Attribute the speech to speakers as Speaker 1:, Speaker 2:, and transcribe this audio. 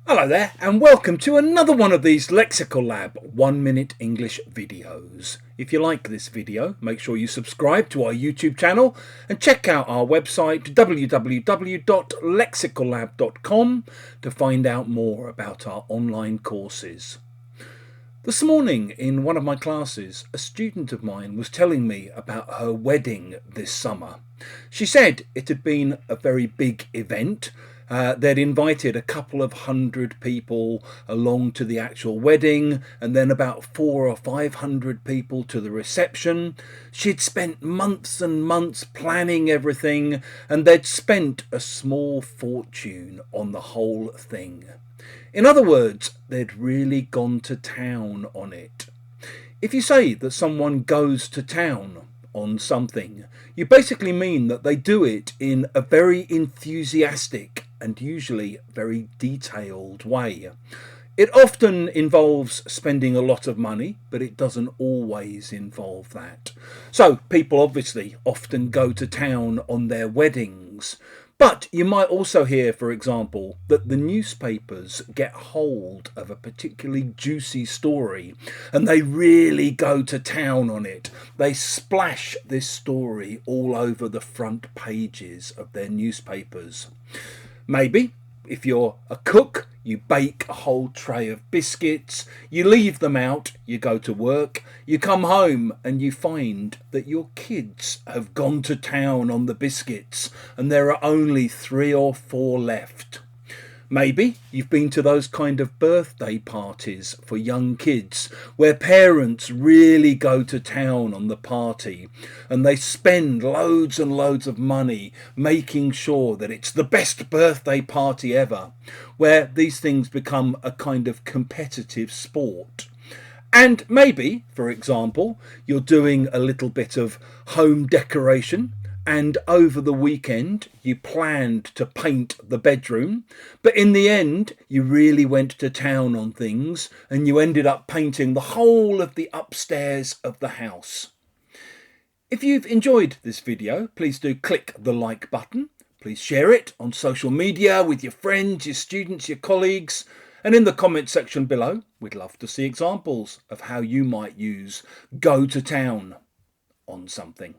Speaker 1: Hello there and welcome to another one of these Lexical Lab 1 minute English videos. If you like this video, make sure you subscribe to our YouTube channel and check out our website www.lexicallab.com to find out more about our online courses. This morning in one of my classes, a student of mine was telling me about her wedding this summer. She said it had been a very big event. They'd invited a couple of hundred people along to the actual wedding and then about 400 or 500 people to the reception. She'd spent months and months planning everything and they'd spent a small fortune on the whole thing. In other words, they'd really gone to town on it. If you say that someone goes to town on something, you basically mean that they do it in a very enthusiastic and usually very detailed way. It often involves spending a lot of money, but it doesn't always involve that. So people obviously often go to town on their weddings. But you might also hear, for example, that the newspapers get hold of a particularly juicy story and they really go to town on it. They splash this story all over the front pages of their newspapers. Maybe, if you're a cook, you bake a whole tray of biscuits, you leave them out, you go to work, you come home and you find that your kids have gone to town on the biscuits and there are only 3 or 4 left. Maybe you've been to those kind of birthday parties for young kids where parents really go to town on the party and they spend loads and loads of money making sure that it's the best birthday party ever, where these things become a kind of competitive sport. And maybe, for example, you're doing a little bit of home decoration and over the weekend you planned to paint the bedroom, but in the end you really went to town on things and you ended up painting the whole of the upstairs of the house. If you've enjoyed this video, please do click the like button. Please share it on social media with your friends, your students, your colleagues, and in the comment section below we'd love to see examples of how you might use go to town on something.